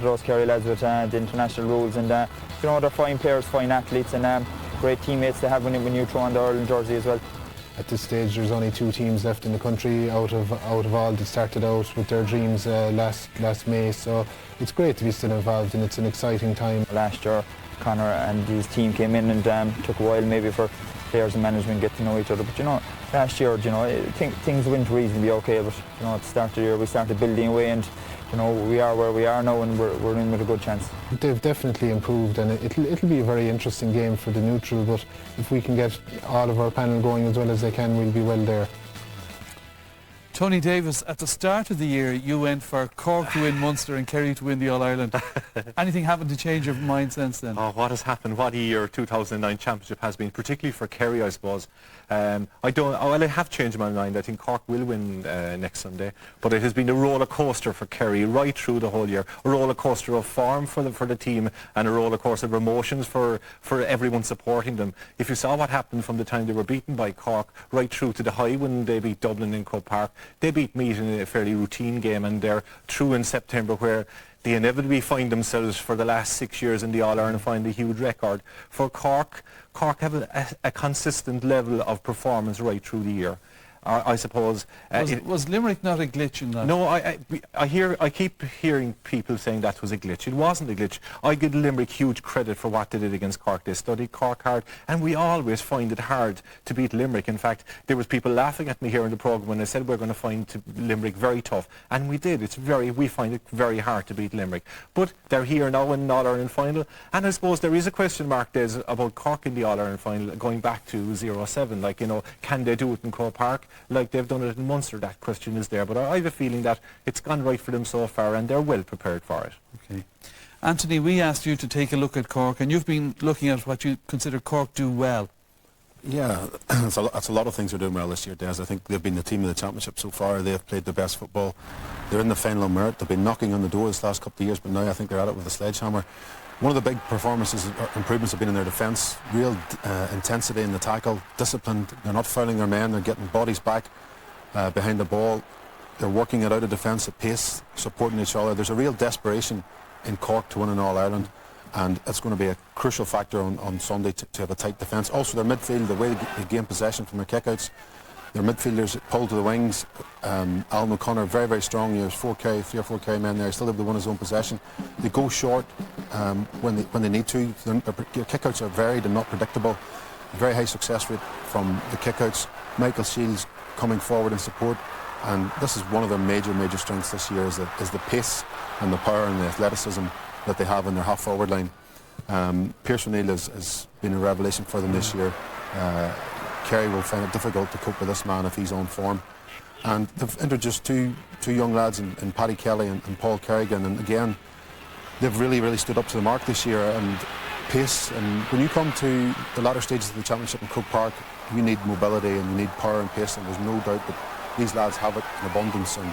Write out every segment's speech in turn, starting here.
those Kerry lads with the international rules, and you know, they're fine players, fine athletes, and great teammates to have when you throw on the Ireland jersey as well. At this stage, there's only 2 teams left in the country out of all that started out with their dreams last May. So it's great to be still involved, and it's an exciting time. Last year, Conor and his team came in, and took a while maybe for players and management get to know each other. But you know, last year, you know, things went reasonably okay. But you know, at the start of the year, we started building away, and you know, we are where we are now, and we're in with a good chance. They've definitely improved, and it'll be a very interesting game for the neutral, but if we can get all of our panel going as well as they can, we'll be well there. Tony Davis, at the start of the year you went for Cork to win Munster and Kerry to win the All-Ireland. Anything happened to change your mind since then? Oh, what has happened? What a year 2009 championship has been, particularly for Kerry, I suppose. I have changed my mind. I think Cork will win next Sunday, but it has been a roller coaster for Kerry right through the whole year. A roller coaster of form for the team, and a roller coaster of emotions for everyone supporting them. If you saw what happened from the time they were beaten by Cork right through to the high when they beat Dublin in Croke Park, they beat Meath in a fairly routine game, and they're through in September, where they inevitably find themselves for the last 6 years in the All-Ireland final, a huge record. For Cork have a consistent level of performance right through the year. I suppose. Was Limerick not a glitch in that? No, I keep hearing people saying that was a glitch. It wasn't a glitch. I give Limerick huge credit for what they did against Cork. They studied Cork hard, and we always find it hard to beat Limerick. In fact, there was people laughing at me here in the programme when I said we're going to find Limerick very tough, and we did. We find it very hard to beat Limerick. But they're here now in the All-Ireland final, and I suppose there is a question mark there about Cork in the All-Ireland final going back to 0-7. Like, you know, can they do it in Croke Park like they've done it in Munster? That question is there, but I have a feeling that it's gone right for them so far, and they're well prepared for it. Okay. Anthony, we asked you to take a look at Cork, and you've been looking at what you consider Cork do well. Yeah, that's a lot of things they're doing well this year, Des. I think they've been the team of the championship so far. They've played the best football. They're in the final of merit. They've been knocking on the door this last couple of years, but now I think they're at it with a sledgehammer. One of the big performances, improvements have been in their defence. Real intensity in the tackle, disciplined. They're not fouling their men. They're getting bodies back behind the ball. They're working it out of defence at pace, supporting each other. There's a real desperation in Cork to win an All-Ireland, and it's going to be a crucial factor on Sunday to have a tight defence. Also their midfield, the way they gain possession from their kickouts, their midfielders pull to the wings. Alan O'Connor, very, very strong. There's 3 or 4 carry men there, still able to win his own possession. They go short when they need to. Their kickouts are varied and not predictable. A very high success rate from the kickouts. Michael Shields coming forward in support, and this is one of their major strengths this year, is the pace and the power and the athleticism that they have in their half-forward line. Pierce O'Neill has been a revelation for them this year. Kerry will find it difficult to cope with this man if he's on form. And they've introduced two young lads in Paddy Kelly and Paul Kerrigan, and again, they've really stood up to the mark this year. And pace, and when you come to the latter stages of the championship in Croke Park, you need mobility and you need power and pace, and there's no doubt that these lads have it in abundance. And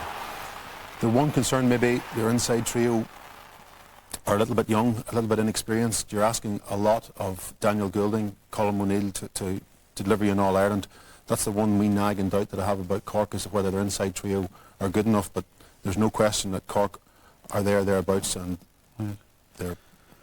the one concern, maybe their inside trio are a little bit young, a little bit inexperienced. You're asking a lot of Daniel Goulding, Colin O'Neill to deliver you an All-Ireland. That's the one wee nagging doubt that I have about Cork, is whether their inside trio are good enough. But there's no question that Cork are thereabouts, and they're...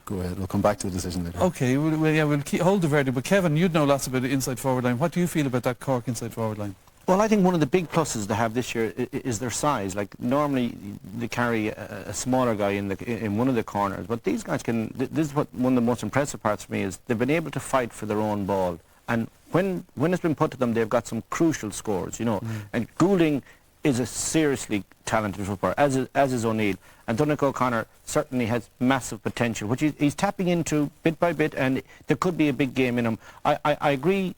Go ahead, we'll come back to the decision later. Okay, we'll hold the verdict, but Kevin, you'd know lots about the inside forward line. What do you feel about that Cork inside forward line? Well, I think one of the big pluses they have this year is their size. Like, normally they carry a smaller guy in one of the corners, but these guys can... This is what one of the most impressive parts for me is they've been able to fight for their own ball, and when it's been put to them, they've got some crucial scores, you know. And Goulding is a seriously talented footballer, as is O'Neill. And Donnacha O'Connor certainly has massive potential, which he's tapping into bit by bit, and there could be a big game in him. I agree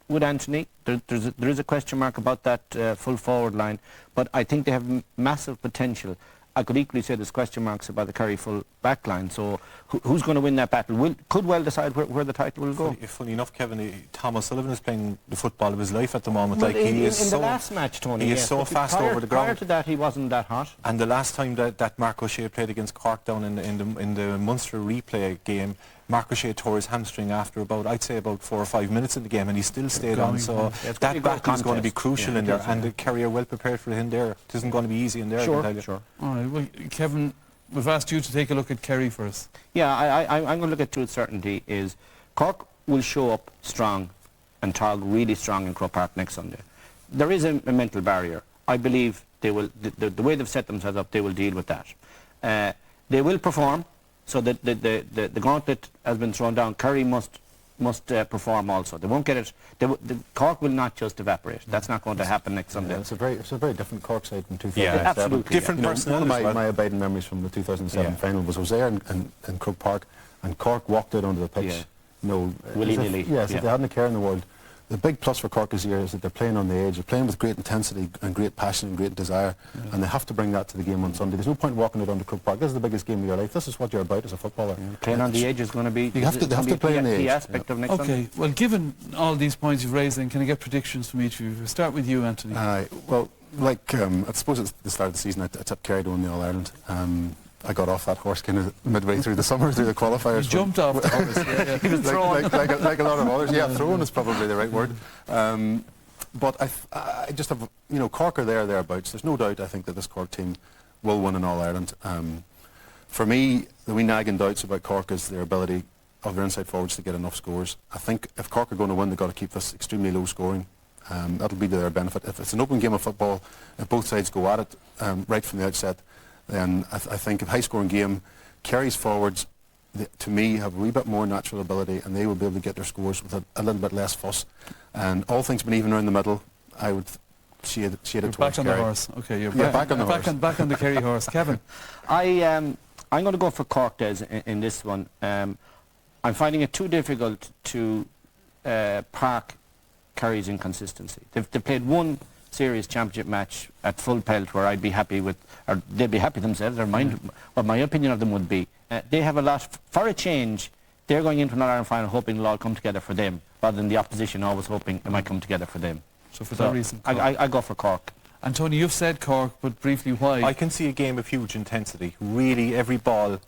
with Anthony. There is a question mark about that full forward line, but I think they have massive potential. I could equally say there's question marks about the Kerry full back line, so who's going to win that battle could well decide where the title will go. Funny enough, Kevin, Thomas Sullivan is playing the football of his life at the moment. Well, like in the last match, Tony, he is so fast over the ground. Prior to that, he wasn't that hot. And the last time that Mark O'Shea played against Cork down in the Munster replay game, Mark O'Shea tore his hamstring after I'd say about 4 or 5 minutes in the game, and he still stayed on. So that battle is going to be crucial in there, and the Kerry are well prepared for it in there. It isn't going to be easy in there. Sure. All right, well, Kevin, we've asked you to take a look at Kerry for us. Yeah, I'm going to look at truth certainty is Cork will show up strong and Tog really strong in Croke Park next Sunday. There is a mental barrier. I believe they will, the way they've set themselves up, they will deal with that. They will perform, so that the gauntlet has been thrown down. Kerry must perform also. They won't get it. The Cork will not just evaporate. That's not going to happen next Sunday. Yeah, it's a very different Cork side from 2007. Yeah, absolutely. Different You know, personnel one as of well. my abiding memories from the 2007 final was I was there in Croke Park, and Cork walked out onto the pitch. Yeah. You know, Willy-nilly. Yes, if they hadn't a care in the world. The big plus for Cork this year is that they're playing on the edge. They're playing with great intensity and great passion and great desire, and they have to bring that to the game on Sunday. There's no point walking out onto Croke Park. This is the biggest game of your life. This is what you're about as a footballer. Playing on the edge is going to be. They have to play on the the edge. aspect of next Sunday. Okay, well, given all these points you've raised, then can I get predictions from each of you? We'll start with you, Anthony. Well, like I suppose at the start of the season, I tipped Kerry to win the All Ireland. I got off that horse kind of midway through the summer, through the qualifiers. You jumped off the horse. Yeah. He was thrown. like a lot of others. Yeah, thrown is probably the right word. But I just have, you know, Cork are thereabouts. There's no doubt, I think, that this Cork team will win an All-Ireland. For me, the wee nagging doubts about Cork is their ability of their inside forwards to get enough scores. I think if Cork are going to win, they've got to keep this extremely low scoring. That'll be to their benefit. If it's an open game of football, if both sides go at it right from the outset, then I think a high-scoring game, Kerry's forwards, to me, have a wee bit more natural ability, and they will be able to get their scores with a little bit less fuss. And all things being even around the middle, I would shade it towards Back on Kerry. the horse. Okay, you're back on the horse. Back on the Kerry horse. Kevin? I'm going to go for Cork, Des, in this one. I'm finding it too difficult to park Kerry's inconsistency. They've played one serious championship match at full pelt where I'd be happy with, or they'd be happy themselves, or what my opinion of them would be. They have a lot, for a change, they're going into an All-Ireland final hoping it'll all come together for them, rather than the opposition always hoping it might come together for them. So for that reason, I go for Cork. And Tony, you've said Cork, but briefly why? I can see a game of huge intensity. Really, every ball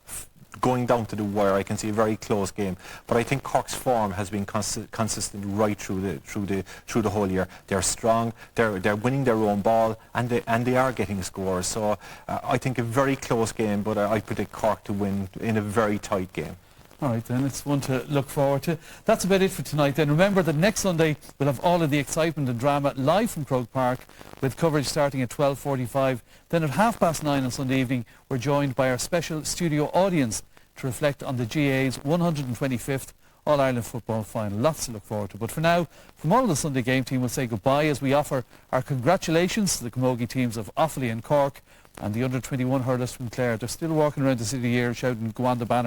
going down to the wire. I can see a very close game. But I think Cork's form has been consistent right through the whole year. They're strong. They're winning their own ball, and they are getting scores. So I think a very close game. But I predict Cork to win in a very tight game. All right, then, it's one to look forward to. That's about it for tonight. Then remember that next Sunday we'll have all of the excitement and drama live from Croke Park, with coverage starting at 12:45. Then at 9:30 on Sunday evening, we're joined by our special studio audience to reflect on the GAA's 125th All-Ireland football final. Lots to look forward to. But for now, from all of the Sunday Game team, we'll say goodbye as we offer our congratulations to the camogie teams of Offaly and Cork, and the under-21 hurlers from Clare. They're still walking around the city here shouting, "Go on the banner."